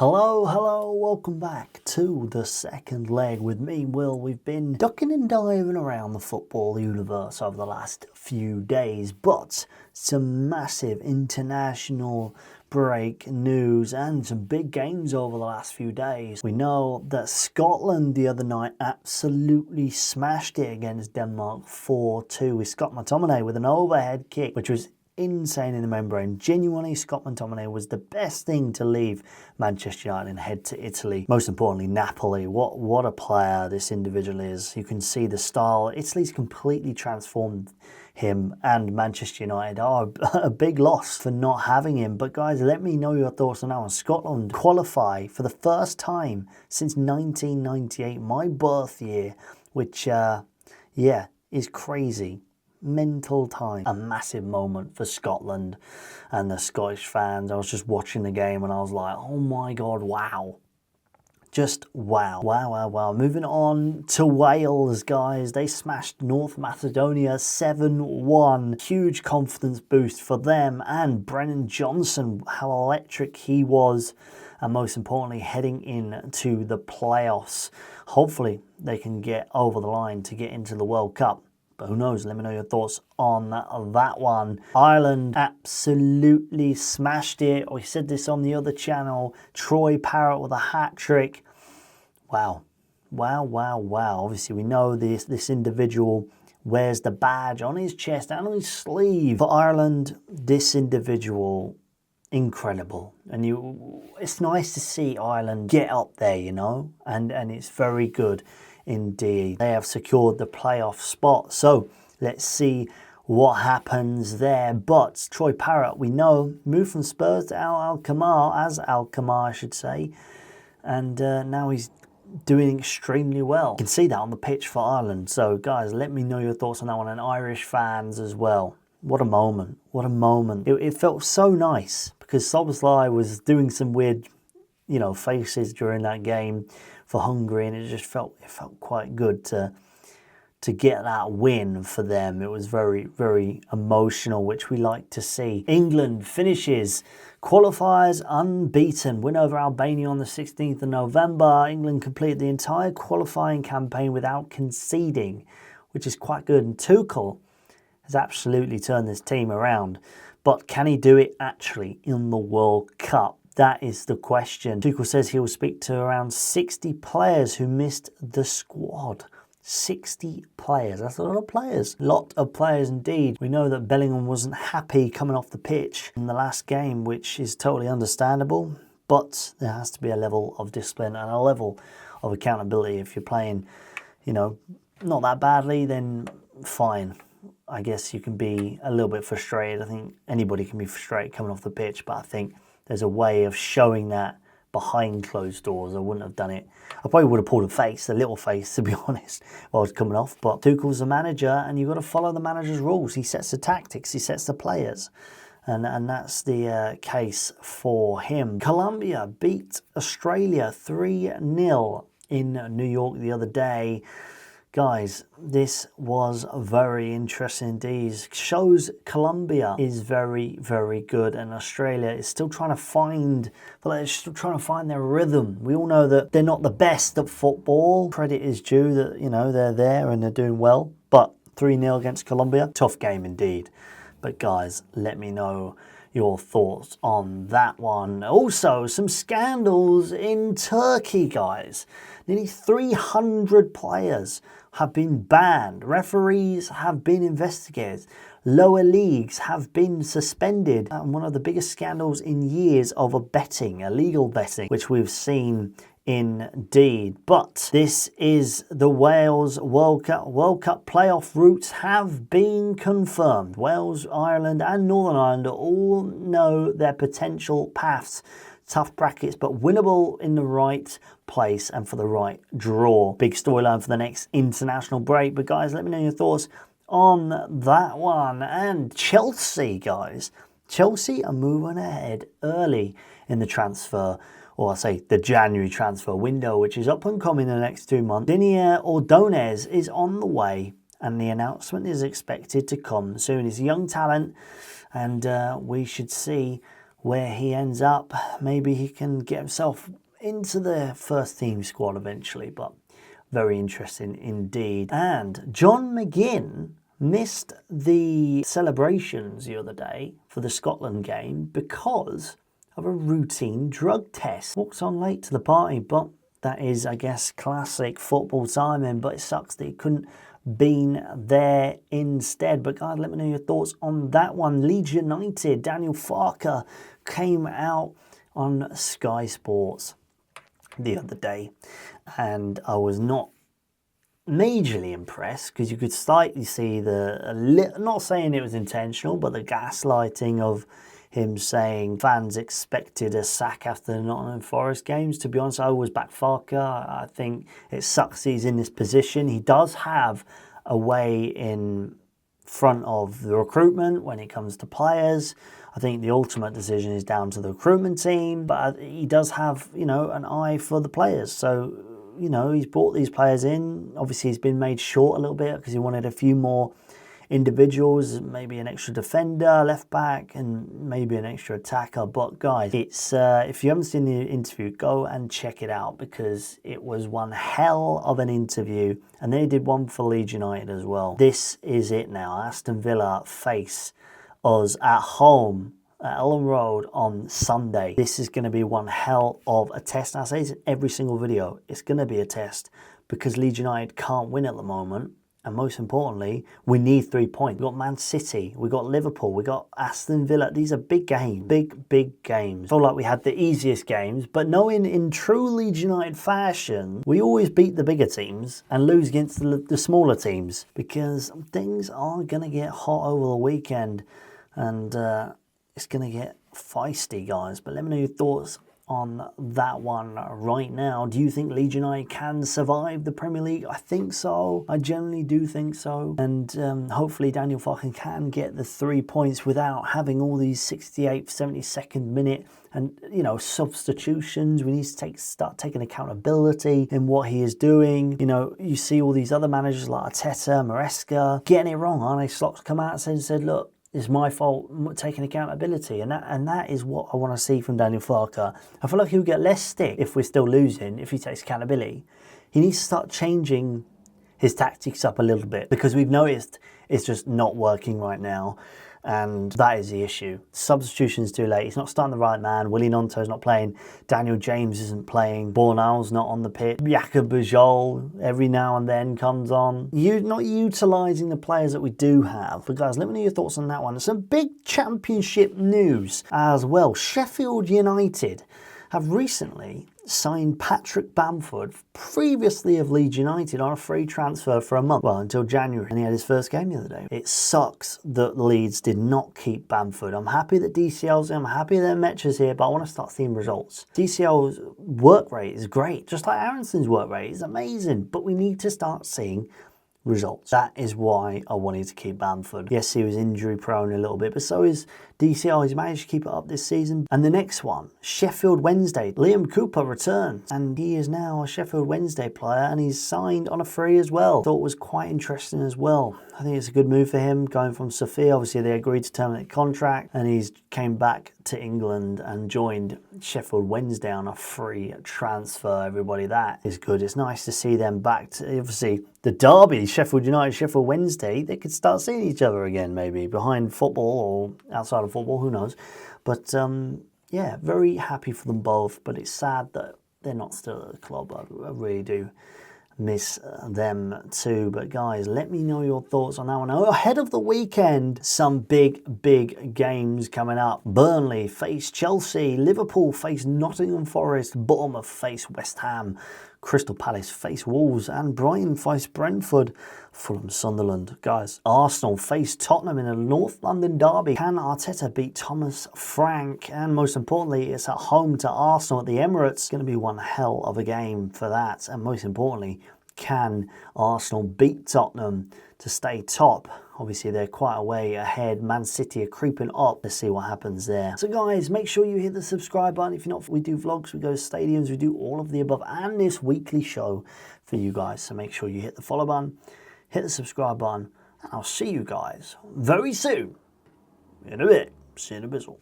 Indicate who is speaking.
Speaker 1: Hello, welcome back to the second leg with me, Will. We've been ducking and diving around the football universe over the last few days, but some massive international break news and some big games over the last few days. We know that Scotland the other night absolutely smashed it against Denmark 4-2 with Scott McTominay with an overhead kick, which was insane in the membrane. Genuinely, Scott McTominay was the best thing to leave Manchester United and head to Italy. Most importantly, Napoli. What a player this individual is. You can see the style. Italy's completely transformed him, and Manchester United are a big loss for not having him. But guys, let me know your thoughts on that one. Scotland qualify for the first time since 1998, my birth year, which is crazy. Mental time. A massive moment for Scotland and the Scottish fans. I was just watching the game and I was like, oh my god, wow. Just wow. Wow. Moving on to Wales, guys. They smashed North Macedonia 7-1. Huge confidence boost for them, and Brennan Johnson, how electric he was, and most importantly, heading into the playoffs. Hopefully they can get over the line to get into the World Cup. But who knows? Let me know your thoughts on that one. Ireland absolutely smashed it. We said this on the other channel. Troy Parrott with a hat-trick. Wow. Obviously, we know this individual wears the badge on his chest and on his sleeve. For Ireland, this individual, incredible. And it's nice to see Ireland get up there, you know, and it's very good. Indeed, they have secured the playoff spot, so let's see what happens there. But Troy Parrott, we know, moved from Spurs to Al-Khaimah, I should say, and now he's doing extremely well. You can see that on the pitch for Ireland. So guys, let me know your thoughts on that one, and Irish fans as well. What a moment, what a moment. It felt so nice because Szoboszlai was doing some weird, faces during that game for Hungary, and it felt quite good to get that win for them. It was very, very emotional, which we like to see. England finishes qualifiers unbeaten. Win over Albania on the 16th of November. England completed the entire qualifying campaign without conceding, which is quite good. And Tuchel has absolutely turned this team around. But can he do it actually in the World Cup? That is the question. Tuchel says he will speak to around 60 players who missed the squad. 60 players. That's a lot of players. A lot of players indeed. We know that Bellingham wasn't happy coming off the pitch in the last game, which is totally understandable. But there has to be a level of discipline and a level of accountability. If you're playing, not that badly, then fine. I guess you can be a little bit frustrated. I think anybody can be frustrated coming off the pitch, but I think there's a way of showing that behind closed doors. I wouldn't have done it. I probably would have pulled a little face, to be honest, while I was coming off. But Tuchel's the manager, and you've got to follow the manager's rules. He sets the tactics, he sets the players. And that's the case for him. Colombia beat Australia 3-0 in New York the other day. Guys, this was very interesting indeed. Shows Colombia is very, very good, and Australia is still trying to find their rhythm. We all know that they're not the best at football. Credit is due that, they're there and they're doing well. But 3-0 against Colombia, tough game indeed. But guys, let me know your thoughts on that one. Also, some scandals in Turkey, guys. Nearly 300 players have been banned. Referees have been investigated. Lower leagues have been suspended. And one of the biggest scandals in years of illegal betting, which we've seen indeed. But this is the Wales World Cup. World Cup playoff routes have been confirmed. Wales, Ireland and Northern Ireland all know their potential paths. Tough brackets, but winnable in the right place and for the right draw. Big storyline for the next international break. But guys, let me know your thoughts on that one. And Chelsea, guys. Chelsea are moving ahead early in the transfer, or I say the January transfer window, which is up and coming in the next 2 months. Didier Ordonez is on the way, and the announcement is expected to come soon. He's a young talent, and we should see where he ends up. Maybe he can get himself into the first team squad eventually, but very interesting indeed. And John McGinn missed the celebrations the other day for the Scotland game because of a routine drug test. Walks on late to the party, but that is, I guess, classic football timing, but it sucks that he couldn't been there instead. But guys, let me know your thoughts on that one. Leeds United, Daniel Farke came out on Sky Sports the other day, and I was not majorly impressed because you could slightly see not saying it was intentional, but the gaslighting of him saying fans expected a sack after the Nottingham Forest games. To be honest, I always back Farke. I think it sucks he's in this position. He does have a way in front of the recruitment when it comes to players. I think the ultimate decision is down to the recruitment team, but he does have, an eye for the players. So, he's brought these players in. Obviously, he's been made short a little bit because he wanted a few more individuals, maybe an extra defender, left back, and maybe an extra attacker. But guys, it's if you haven't seen the interview, go and check it out because it was one hell of an interview. And they did one for Leeds United as well. This is it now. Aston Villa face us at home at Ellen Road on Sunday. This is going to be one hell of a test. And I say this in every single video. It's going to be a test because Leeds United can't win at the moment. And most importantly, we need 3 points. We've got Man City, we've got Liverpool, we've got Aston Villa. These are big games, big games. I feel like we had the easiest games, but knowing in true Leeds United fashion, we always beat the bigger teams and lose against the smaller teams because things are going to get hot over the weekend and it's going to get feisty, guys. But let me know your thoughts on that one right now. Do you think Leeds United can survive the Premier League? I think so. I generally do think so. And hopefully Daniel Farke can get the 3 points without having all these 68th, 72nd minute and, substitutions. We need to start taking accountability in what he is doing. You see all these other managers like Arteta, Maresca getting it wrong. Arne Slot's come out and said, look, it's my fault, taking accountability, and that is what I want to see from Daniel Farke. I feel like he'll get less stick if we're still losing, if he takes accountability. He needs to start changing his tactics up a little bit because we've noticed it's just not working right now. And that is the issue. Substitution's too late. He's not starting the right man. Willy Gnonto's not playing. Daniel James isn't playing. Bornau's not on the pitch. Jakob Bajol every now and then comes on. You're not utilising the players that we do have. But guys, let me know your thoughts on that one. Some big championship news as well. Sheffield United have recently signed Patrick Bamford, previously of Leeds United, on a free transfer for a month. Well, until January, and he had his first game the other day. It sucks that Leeds did not keep Bamford. I'm happy that DCL's here, I'm happy that Metcha's here, but I want to start seeing results. DCL's work rate is great, just like Aronson's work rate is amazing, but we need to start seeing results. That is why I wanted to keep Bamford. Yes, he was injury prone a little bit, but so is DCL. He's managed to keep it up this season. And the next one, Sheffield Wednesday. Liam Cooper returns, and he is now a Sheffield Wednesday player, and he's signed on a free as well. Thought it was quite interesting as well. I think it's a good move for him, going from Sofia. Obviously, they agreed to terminate the contract, and he's came back to England and joined Sheffield Wednesday on a free transfer. Everybody, that is good. It's nice to see them back to, obviously, the derby, Sheffield United, Sheffield Wednesday. They could start seeing each other again, maybe, behind football or outside of football, who knows. But, yeah, very happy for them both, but it's sad that they're not still at the club. I really do miss them too. But guys, let me know your thoughts on that one. Ahead of the weekend, some big games coming up. Burnley face Chelsea, Liverpool face Nottingham Forest, Bournemouth face West Ham, Crystal Palace face Wolves, and Brighton face Brentford, Fulham Sunderland. Guys, Arsenal face Tottenham in a North London derby. Can Arteta beat Thomas Frank? And most importantly, it's at home to Arsenal at the Emirates. It's going to be one hell of a game for that. And most importantly, can Arsenal beat Tottenham to stay top? Obviously, they're quite a way ahead. Man City are creeping up. Let's see what happens there. So guys, make sure you hit the subscribe button. If you're not, we do vlogs, we go to stadiums, we do all of the above, and this weekly show for you guys. So make sure you hit the follow button, hit the subscribe button, and I'll see you guys very soon in a bit. See you in a bizzle.